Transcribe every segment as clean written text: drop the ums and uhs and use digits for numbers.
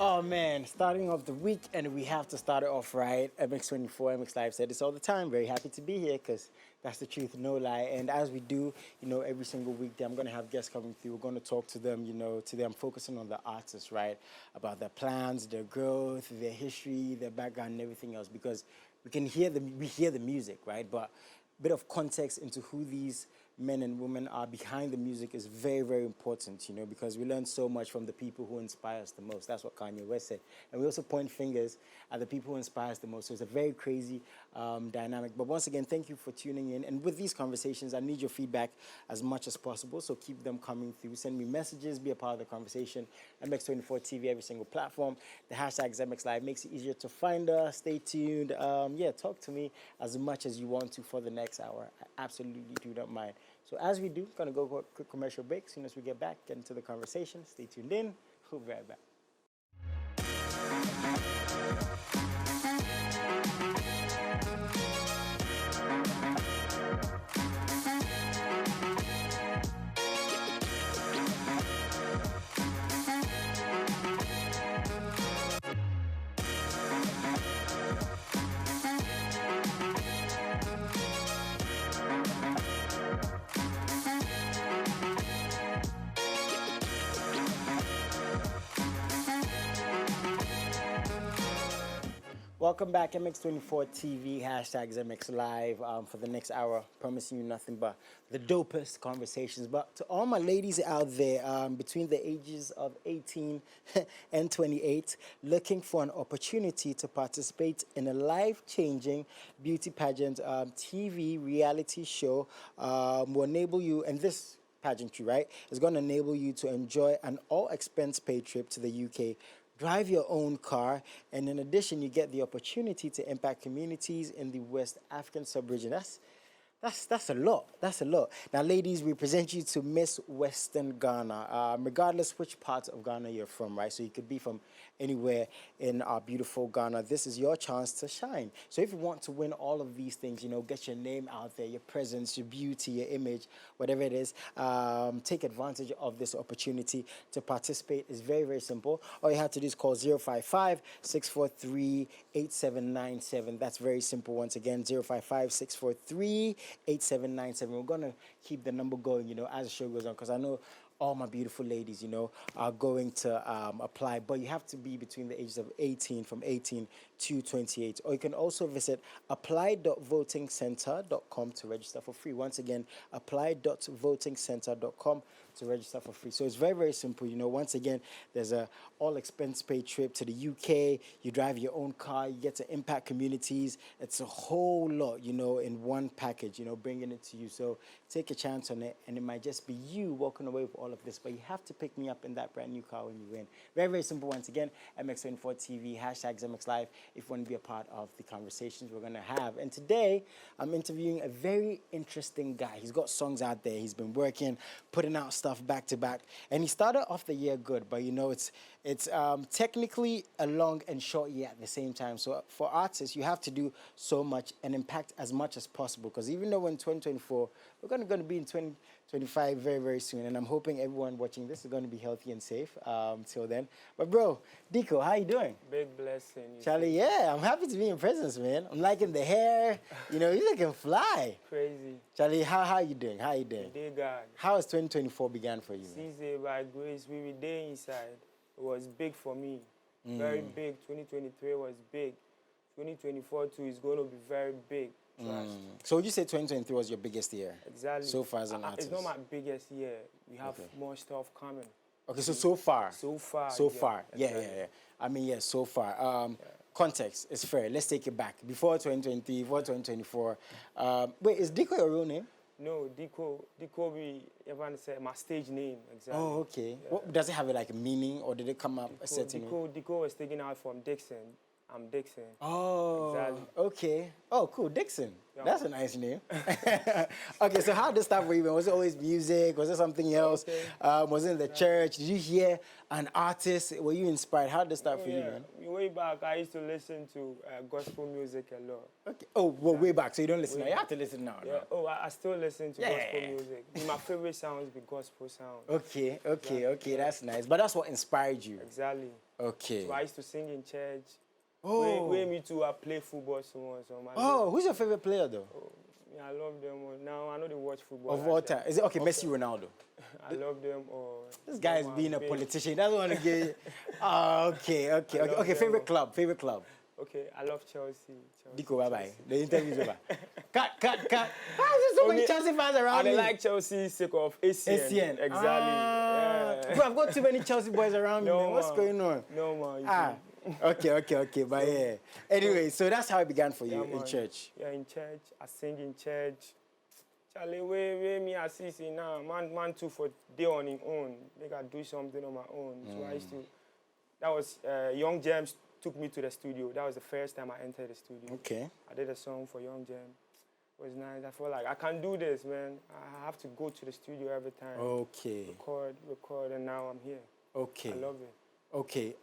Oh man, starting off the week, and we have to start it off right. MX24, MX Live said this all the time. Very happy to be here because that's the truth, no lie. And as we do, every single weekday, I'm going to have guests coming through. We're going to talk to them, today I'm focusing on the artists, right? About their plans, their growth, their history, their background, and everything else because we hear the music, right? But bit of context into who these men and women are behind the music is very, very important, because we learn so much from the people who inspire us the most. That's what Kanye West said. And we also point fingers at the people who inspire us the most. So it's a very crazy dynamic. But once again, thank you for tuning in. And with these conversations, I need your feedback as much as possible. So keep them coming through. Send me messages, be a part of the conversation. MX24 TV, every single platform. The hashtag MX Live makes it easier to find us. Stay tuned. Talk to me as much as you want to for the next hour. I absolutely do not mind. So as we do, going to go for a quick commercial break. As soon as we get back, get into the conversation. Stay tuned in. We'll be right back. Welcome back, MX24 TV, hashtag MX Live, for the next hour. Promising you nothing but the dopest conversations. But to all my ladies out there between the ages of 18 and 28, looking for an opportunity to participate in a life-changing beauty pageant TV reality show will enable you, and this pageantry, right, is going to enable you to enjoy an all-expense-paid trip to the UK, drive your own car, and in addition, you get the opportunity to impact communities in the West African sub-region. That's a lot. That's a lot. Now, ladies, we present you to Miss Western Ghana, regardless which part of Ghana you're from, right? So you could be from anywhere in our beautiful Ghana. This is your chance to shine. So if you want to win all of these things, get your name out there, your presence, your beauty, your image, whatever it is, take advantage of this opportunity to participate. It's very, very simple. All you have to do is call 055-643-8797. That's very simple. Once again, 055-643-8797. We're going to keep the number going, as the show goes on, because I know all my beautiful ladies, are going to apply. But you have to be between the ages of 18, from 18 to 28. Or you can also visit apply.votingcenter.com to register for free. Once again, apply.votingcenter.com to register for free. So it's very, very simple. Once again, there's a all-expense-paid trip to the UK. You drive your own car. You get to impact communities. It's a whole lot, in one package, bringing it to you. So take a chance on it, and it might just be you walking away with all of this, but you have to pick me up in that brand new car when you win. Very, very simple. Once again, MX24 TV, hashtag MX Live, if you want to be a part of the conversations we're going to have. And today, I'm interviewing a very interesting guy. He's got songs out there. He's been working, putting out stuff back to back, and he started off the year good, but it's technically a long and short year at the same time. So for artists, you have to do so much and impact as much as possible, because even though we're in 2024, we're going to be in 2025 very, very soon, and I'm hoping everyone watching this is going to be healthy and safe till then. But bro, Dikoo, how you doing? Big blessing. Charlie, yeah, I'm happy to be in presence, man. I'm liking the hair. You're looking fly. Crazy. Charlie, how you doing? How you doing? Day God. How has 2024 began for you? Since by grace, we were there inside. It was big for me. Very big. 2023 was big. 2024 too is going to be very big. So would you say 2023 was your biggest year? Exactly. So far as an artist? It's not my biggest year. We have more stuff coming. Okay, so far. So far. Yeah. I mean, yeah, so far. Context is fair. Let's take it back. Before 2020, before 2024. Wait, is Dikoo your real name? No, Dikoo, everyone said my stage name, exactly. Oh, okay. Yeah. What, does it have a meaning, or did it come up a certain way? Dikoo was taken out from Dixon. I'm Dixon. Oh, Exactly. okay. Oh, cool, Dixon. Yeah. That's a nice name. Okay, so how did this start for you, man? Was it always music? Was it something else? Okay. Was it in the church? Did you hear an artist? Were you inspired? How did this start Oh, for you, yeah. man? Way back, I used to listen to gospel music a lot. Okay. Oh, well, way back, so you don't listen now. You back. have to listen now. Yeah. No? Oh, I still listen to Yeah. gospel music. My favorite sounds be gospel sounds. Okay, that's nice. But that's what inspired you. Exactly. Okay. So I used to sing in church. Oh. Where me too, I play football so Oh, who's your favorite player, though? Yeah, I love them. Now I know they watch football. Of all time? Is it, okay, Messi, Ronaldo? I love them. This guy is being a politician. He doesn't want to get... Oh, okay. them. Favorite club. Okay, I love Chelsea. Dikoo, bye-bye. The interview's over. Cut. Why is there so many Chelsea fans around me? I like Chelsea sake of ACN. Exactly. Yeah. Bro, I've got too many Chelsea boys around me, No, man. What's man. going on? No, man. Okay, but yeah. Anyway, so that's how it began for you Yeah, in man. church. Yeah, in church. I sing in church. Charlie, where me I see now, man too for day on his own. Make I do something on my own. So I used to, that was, Young James took me to the studio. That was the first time I entered the studio. Okay. I did a song for Young James. It was nice. I felt like I can do this, man. I have to go to the studio every time. Okay. Record, and now I'm here. Okay. I love it. Okay.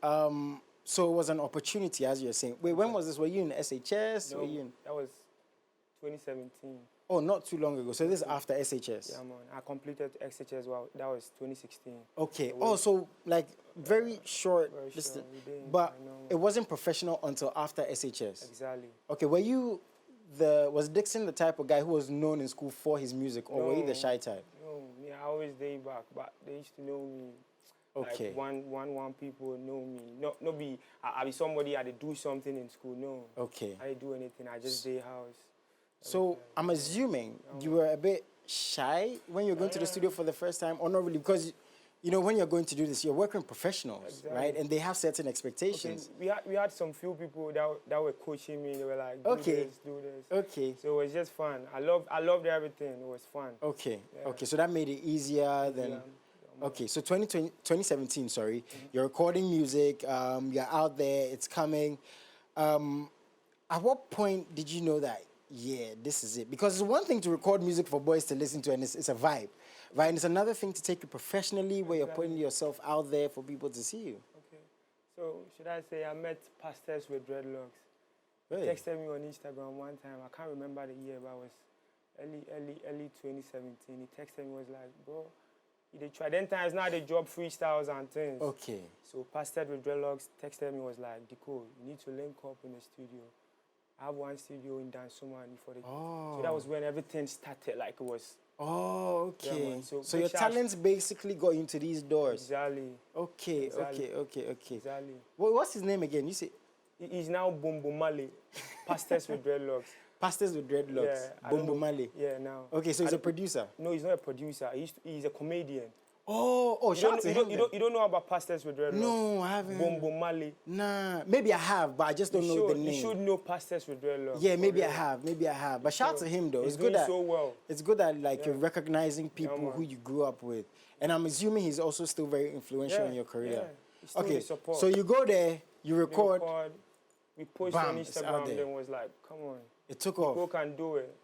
So it was an opportunity, as you're saying. Wait, when was this? Were you in SHS? No, Were you in... that was 2017. Oh, not too long ago. So this is after SHS? Yeah, man. I completed XHS. Well, that was 2016. Okay. Oh, so like very short. Very distance. short. But it wasn't professional until after SHS? Exactly. Okay, was Dixon the type of guy who was known in school for his music, or were you the shy type? No, me, I always day back, but they used to know me. Okay. Like one people know me. No be, I be somebody, I did do something in school, no. Okay. I didn't do anything, I just day house. So I'm assuming you were a bit shy when you were going to the studio for the first time, or not really, because you know when you're going to do this, you're working with professionals, Exactly. right? And they have certain expectations. Okay, we had some few people that were coaching me. They were like, do this. Okay. So it was just fun. I loved everything. It was fun. Okay. Yeah. Okay. So that made it easier than. Yeah. Okay. So 2017. Sorry, you're recording music. You're out there. It's coming. At what point did you know that? Yeah, this is it. Because it's one thing to record music for boys to listen to, and it's a vibe, right? And it's another thing to take it professionally, where you're putting yourself out there for people to see you. Okay. So should I say I met pastors with dreadlocks? Really? He texted me on Instagram one time. I can't remember the year, but it was early 2017. He texted me, was like, bro, they try. Then times now they drop freestyles and things. Okay. So pastor with dreadlocks texted me, was like, Dikoo, you need to link up in the studio. I have one studio in Dansumani for the. Oh. So that was when everything started. Like it was. Oh, okay. Yeah, so your talents basically got you into these doors. Exactly. Okay. Exactly. What's his name again? You say he's now Bombomale, pastors with dreadlocks. Pastors with dreadlocks. Yeah, Bombomale. Yeah, now. Okay, so he's a producer. No, he's not a producer. He's a comedian. Oh, shout out to him. You don't know about pastors with dreadlocks? No, I haven't. Bombomale. Nah, maybe I have, but I just don't know the name. You should know pastors with dreadlocks. Yeah, maybe I have. But shout out to him though. He's doing so well. It's good that you're recognizing people who you grew up with, and I'm assuming he's also still very influential in your career. Yeah. Okay, so you go there, you record. We post on Instagram, then was like, come on. It took off. People can do it.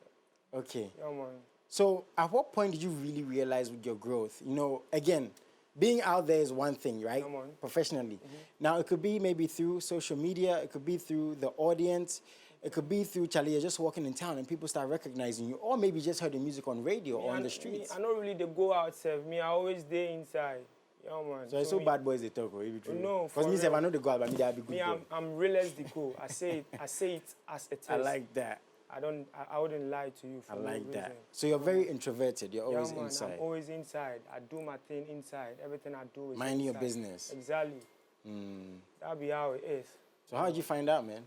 Okay. Yeah, man. So at what point did you really realize with your growth? You know, again, being out there is one thing, right? Come on. Professionally. Now, it could be maybe through social media. It could be through the audience. It could be through, Charlie, you're just walking in town and people start recognizing you. Or maybe just heard the music on radio or on the streets. I don't really go outside. I always stay inside. Yeah, man. So it's so bad boys they talk, or no, because me, if I know the God, but me, that'd be good. I'm real as Dikoo. I say it as it is. I like that. I wouldn't lie to you for I no like reason. that. So you're very introverted. You're always man, inside. I'm always inside. I do my thing inside. Everything I do is Mind inside. your business. Exactly. That'll be how it is. So how did you find out, man?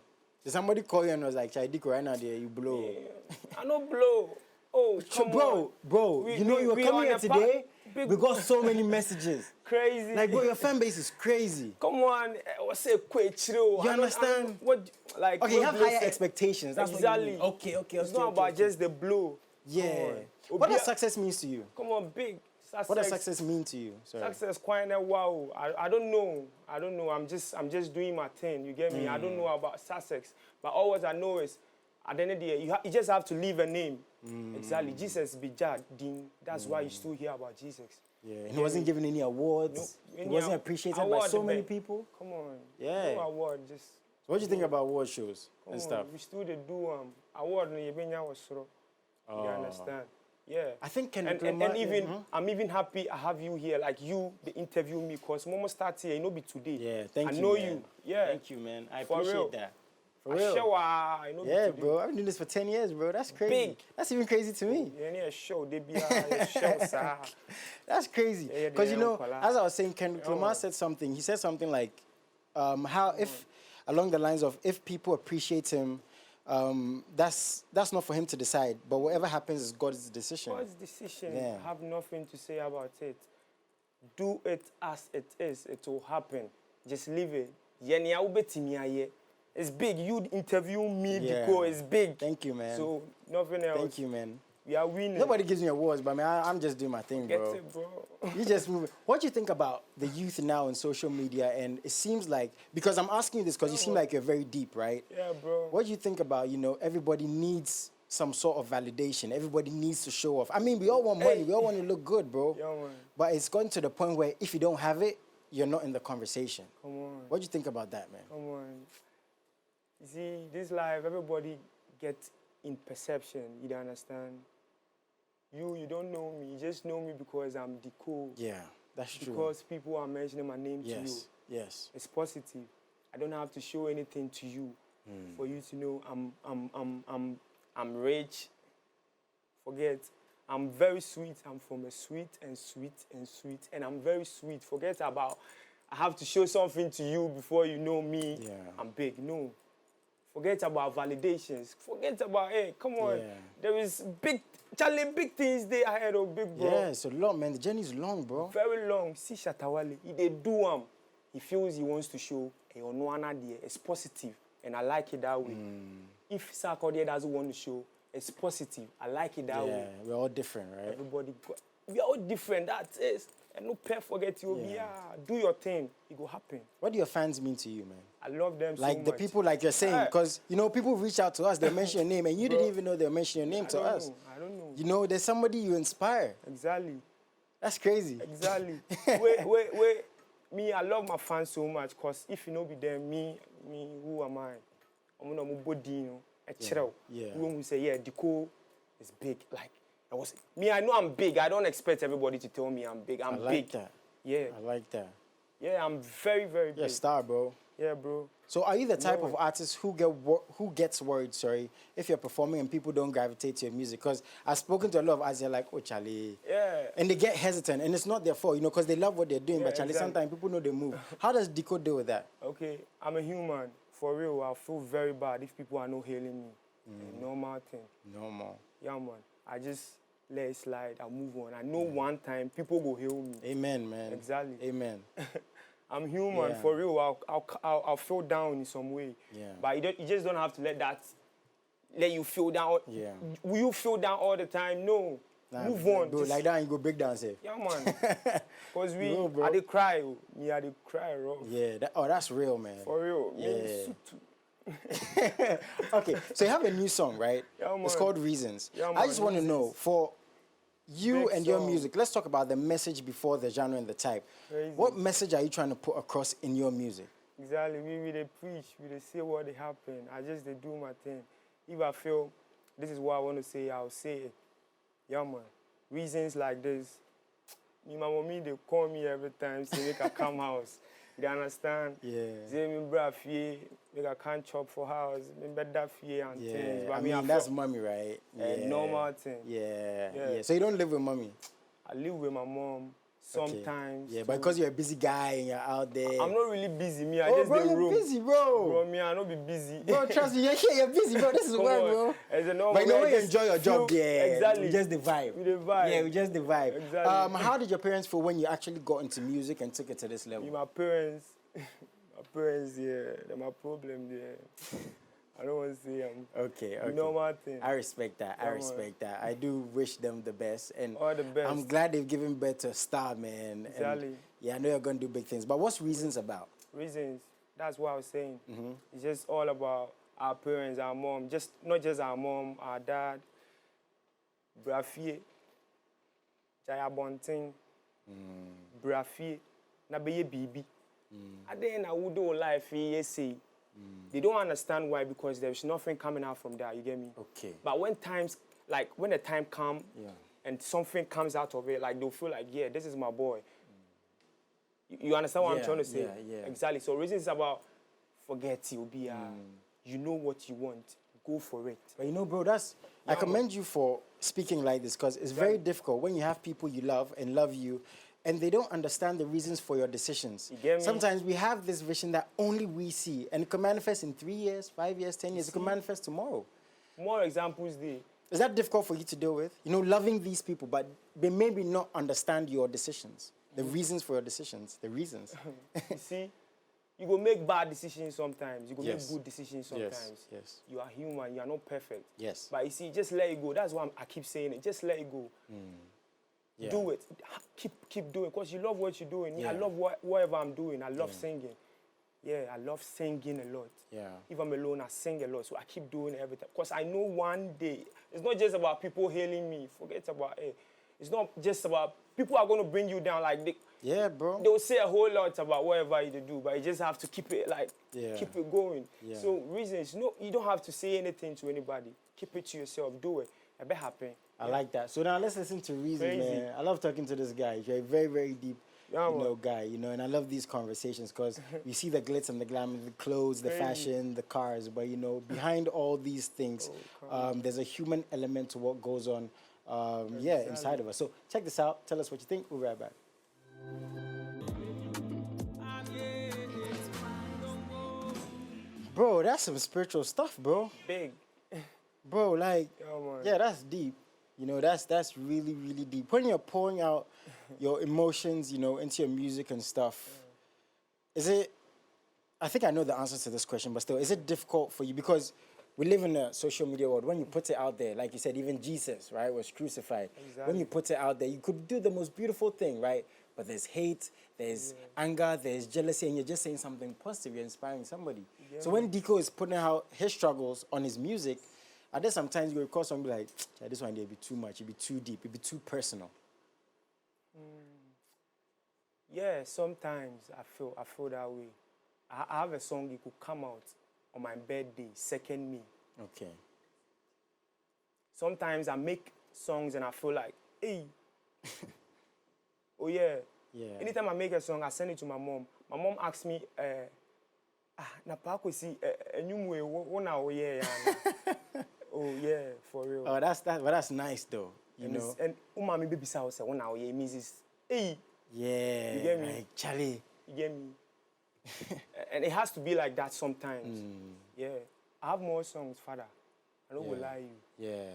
Did somebody call you and was like, Chai Dikoo, right now there, you blow? Yeah. I don't blow. Oh, come on. Bro, you know you were coming here today, we got so many messages. Crazy. Like, bro, your fan base is crazy. Come on, what's say quick chill? You understand? Okay, you have higher expectations. That's exactly. What you mean. Okay. It's not about just the blow. Yeah. What does success means to you? Come on, big. What does success mean to you? Sorry. Success quite a wow. I don't know. I'm just doing my thing. You get me? I don't know about success, but all what I know is at the end of the day, you just have to leave a name. Exactly. Jesus Bijad Din. That's why you still hear about Jesus. Yeah. He wasn't given any awards. No, he wasn't appreciated by so many people. Come on. Yeah. No award. Just. So what do you think about award shows and stuff? We still do award. You understand? Yeah. I think and even I'm even happy I have you here, like you, they interview me, because Momo starts here, be today. Yeah, thank you. I know man. you. Yeah. Thank you, man. I appreciate that. For real. Yeah, bro. I've been doing this for 10 years, bro. That's crazy. Big. That's even crazy to me. Yeah, show. They be a show, sir. That's crazy. Because, as I was saying, Kendrick Lamar said something. He said something like, along the lines of, if people appreciate him, that's not for him to decide. But whatever happens is God's decision. God's decision. Yeah. I have nothing to say about it. Do it as it is. It will happen. Just leave it. It's big. You interview me, Dikoo. It's big. Thank you, man. So nothing else. Thank you, man. We are winning. Nobody gives me awards, but I'm just doing my thing, bro. Get it, bro. You just move. What do you think about the youth now in social media? And it seems like, because I'm asking you this because you seem like you're very deep, right? Yeah, bro. What do you think about, everybody needs some sort of validation. Everybody needs to show off. I mean, we all want money. We all want to look good, bro. Yeah, man. But it's gotten to the point where if you don't have it, you're not in the conversation. Come on. What do you think about that, man? Come on. You see, this life, everybody gets in perception. You don't understand? You don't know me. You just know me because I'm Dikoo. Yeah, that's true. Because people are mentioning my name to you. Yes. It's positive. I don't have to show anything to you for you to know I'm rich. Forget. I'm very sweet. I'm from a sweet, and I'm very sweet. Forget about I have to show something to you before you know me. Yeah. I'm big. No. Forget about validations. Forget about, hey, come on. Yeah. There is big things there ahead of big bro. Yeah, it's a lot, man. The journey's long, bro. Very long. See Shatawale. He dey do he feels he wants to show it's positive. And I like it that way. If Sarkodie doesn't want to show, it's positive. I like it that way. Yeah, we're all different, right? We are all different. That is. And no pair forget you. Do your thing. It will happen. What do your fans mean to you, man? I love them so much. Like the people, like you're saying, because, people reach out to us, they mention your name, and you didn't even know they mentioned your name to us. I don't know. There's somebody you inspire. Exactly. That's crazy. Exactly. wait. Me, I love my fans so much, because if you know be there, me, who am I? I'm going to body, Yeah. When we say, Dikoo is big, like, I know I'm big. I don't expect everybody to tell me I'm big. I'm big. I like that. Yeah. I like that. Yeah, I'm very, very big. You're a star, bro. Yeah, bro. So are you the type of artist who gets worried, if you're performing and people don't gravitate to your music? Because I've spoken to a lot of artists, they're like, oh, Charlie. Yeah. And they get hesitant, and it's not their fault, because they love what they're doing, but Charlie, exactly. sometimes people know they move. How does Dikoo deal with that? Okay, I'm a human. For real, I feel very bad if people are not hailing me. A normal thing. Normal. Yeah, man. I just let it slide. I move on. I know one time people will hail me. Amen, man. Exactly. Amen. I'm human, for real. I'll feel down in some way. Yeah. But you just don't have to let you feel down. Yeah. Will you feel down all the time? No. Move on. Bro, like that, you go break down, safe. Yeah, man. Because I did cry. Me, I did cry, bro. Yeah. That's real, man. For real. Yeah. Okay, so you have a new song, right? Yeah, man. It's called Reasons. Yeah, man. I just want to know, for you Big and your song. music, let's talk about the message before the genre and the type. Crazy. What message are you trying to put across in your music? Exactly. We they preach, they say what they happen. They do my thing. If I feel this is what I want to say, I'll say it. Yeah, man. Reasons like this. My mommy, they call me every time, say make I come house. You understand? Yeah. Say me bra fie, make I can't chop for house, me better fie and things. Yeah, But I mean, that's mommy, right? Yeah. Normal thing. Yeah. So you don't live with mommy? I live with my mom sometimes. Okay. Yeah, but because you're a busy guy and you're out there. I'm not really busy, me. I just bro, the you're room. busy, bro. Bro, me, I don't be busy. Bro, trust me, you're busy, bro. This is work, bro. But when you enjoy your job, exactly. We just the vibe. We the vibe. Yeah, we just the vibe. Exactly. How did your parents feel when you actually got into music and took it to this level? My parents, yeah, they're my problem there. I don't want to say Okay, okay. normal thing. I respect that. I Yeah, respect that. I do wish them the best, and All the best. I'm glad they've given birth to a star, man. Exactly. And yeah, I know you're gonna do big things. But what's Reasons about? Reasons. That's what I was saying. It's just all about our parents, our mom. Just not just our mom, our dad, Brafie, Jaya Bonting, Brafie, Nabeye Bibi. And then I would do life, say. They don't understand why, because there's nothing coming out from that, you get me? Okay. But when the time comes Yeah. and something comes out of it, like they'll feel like, yeah, this is my boy. You understand what I'm trying to say? Yeah, yeah. Exactly. So reasons is about forget you'll be you know what you want, go for it. But you know, bro, I commend you for speaking like this, because it's very difficult when you have people you love and love you, and they don't understand the reasons for your decisions. You get me? Sometimes we have this vision that only we see, and it can manifest in 3 years, 5 years, 10 years. It can manifest tomorrow. More examples there. Is that difficult for you to deal with? You know, loving these people, but they maybe not understand your decisions, the reasons for your decisions, the reasons. You see, you go make bad decisions sometimes. You go Yes. make good decisions sometimes. Yes. You are human. You are not perfect. Yes. But you see, just let it go. That's why I keep saying it. Just let it go. Yeah. Do it. Keep doing it, because you love what you're doing. Yeah. I love whatever I'm doing. I love singing. Yeah, I love singing a lot. Yeah. If I'm alone, I sing a lot. So I keep doing it every time. Because I know one day, it's not just about people hailing me. Forget about it. It's not just about, people are going to bring you down. Like, Yeah, bro. they'll say a whole lot about whatever you do, but you just have to keep it, keep it going. Yeah. So reasons, you don't have to say anything to anybody. Keep it to yourself. Do it. It be happen. I like that. So now let's listen to Reasons, Crazy. man. I love talking to this guy. You're a very, very deep, Yeah, you know, man. guy, you know, and I love these conversations because you see the glitz and the glam, the clothes, the Crazy. fashion, the cars, but, you know, behind all these things, there's a human element to what goes on, inside of us. So check this out. Tell us what you think. We'll be right back. Bro, that's some spiritual stuff, bro. Big. Bro, like, Yeah, man. yeah, that's deep. You know, that's really, really deep. When you're pouring out your emotions, you know, into your music and stuff, is it, I think I know the answer to this question, but still, is it difficult for you? Because we live in a social media world. When you put it out there, like you said, even Jesus, right, was crucified. Exactly. When you put it out there, you could do the most beautiful thing, right? But there's hate, there's anger, there's jealousy, and you're just saying something positive. You're inspiring somebody. So when Dikoo is putting out his struggles on his music, I guess sometimes you record something like, this one it'd be too much, it'd be too deep, it'd be too personal. Yeah, sometimes I feel that way. I have a song, it could come out on my birthday, 2nd May. Okay. Sometimes I make songs and I feel like, hey, oh yeah. Yeah. Anytime I make a song, I send it to my mom. My mom asks me, na pa ko si enyumwe wona o yeah. Oh yeah, for real. Oh, that's nice though. You And know. and umami baby say wona o yeah means it's, hey, Yeah. You get me? Like, Charlie. you get me? And it has to be like that sometimes. Yeah. I have more songs, Father. I don't will lie you. Yeah.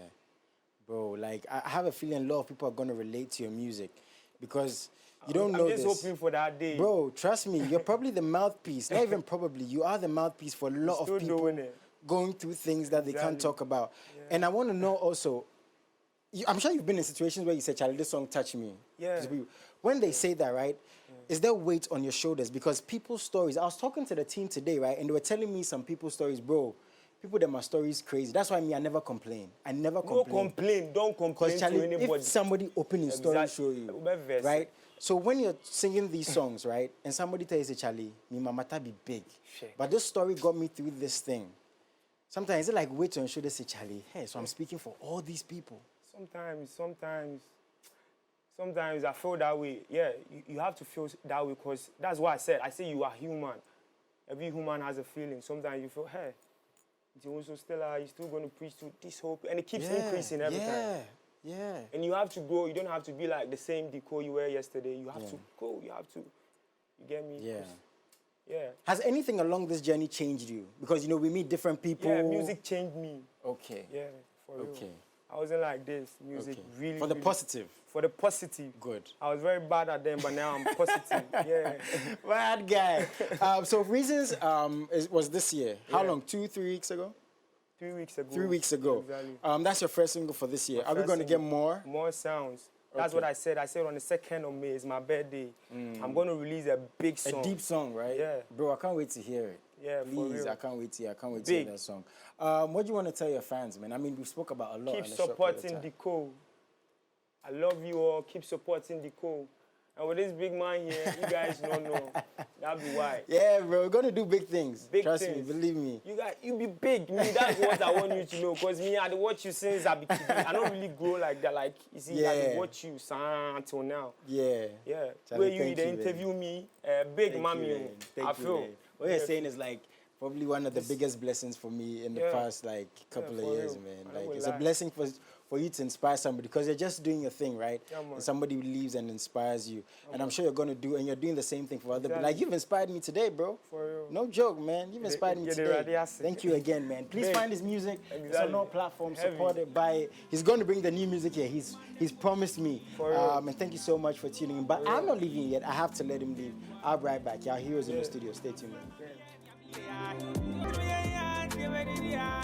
Bro, like I have a feeling a lot of people are gonna relate to your music because you don't know I'm just this. hoping for that day. Bro, trust me, you're probably the mouthpiece. Not even probably, you are the mouthpiece for a lot of Still people doing it. going through things that they can't Exactly. talk about. And I want to know also, I'm sure you've been in situations where you say, Charlie, this song touched me. Yeah. 'Cause when they say that, right, is there weight on your shoulders? Because people's stories, I was talking to the team today, right, and they were telling me some people's stories, bro. People that my story is crazy. That's why I never complain. I never No complain. complain. Don't complain Because to Charlie, anybody. if somebody open his story Exactly. show you, Ube verse. right? So when you're singing these songs, right, and somebody tells you, Charlie, me mamata be big, Shit. but this story got me through this thing. Sometimes it's like wait on shoulder say, Charlie, hey, so I'm speaking for all these people. Sometimes I feel that way. Yeah, you have to feel that way because that's what I said. I say you are human. Every human has a feeling. Sometimes you feel, hey, you also still you're still going to preach to this hope, and it keeps increasing every time. Yeah. And you have to grow. You don't have to be like the same Dikoo you were yesterday. You have to go. You have to. You get me? Yeah. Yeah. Has anything along this journey changed you? Because, you know, we meet different people. Yeah, music changed me. Okay. Yeah, for real. Okay. I wasn't like this. Music Okay. really. For the really- positive. For the positive. Good. I was very bad at them, but now I'm positive. Yeah. Bad guy. So Reasons was this year. How Yeah. long? 2-3 weeks ago? 3 weeks ago. 3 weeks ago. Exactly. That's your first single for this year. My Are we first going to get single. more? More sounds. That's Okay. what I said. I said on the 2nd of May is my birthday. I'm going to release a big song. A deep song, right? Yeah. Bro, I can't wait to hear it. Yeah, for Please, real. I can't wait to hear. I can't wait to hear that song. What do you want to tell your fans, man? I mean, we spoke about a lot. Keep in a short supporting period of time. Dikoo. I love you all. Keep supporting Dikoo. And with this big man here, you guys don't know. That'll be why. Yeah, bro, we're going to do big things. Big Trust things. me, believe me. You be big. Me, that's what I want you to know. Because me, I watch you since I be kidding. I don't really grow like that. Like, you see, I watch you until now. Yeah. Yeah. Charlie, Where you interview me, big mommy. I feel. What you're saying is like probably one of the biggest blessings for me in the past like couple of years, real. man. I Like don't it's a lie. blessing for you to inspire somebody because you're just doing your thing, right? Yeah, man. And somebody believes and inspires you. And I'm sure you're gonna do and you're doing the same thing for other people. Exactly. Like you've inspired me today, bro. For real. No joke, man. You've inspired me today. Thank you again, man. Please Big. find his music. It's on Exactly. all platforms. Heavy. Support it. Buy it. He's going to bring the new music here. He's promised me. For real. And thank you so much for tuning in. But I'm not leaving yet. I have to let him leave. I'll be right back. Y'all heroes in the studio. Stay tuned, man. Yeah.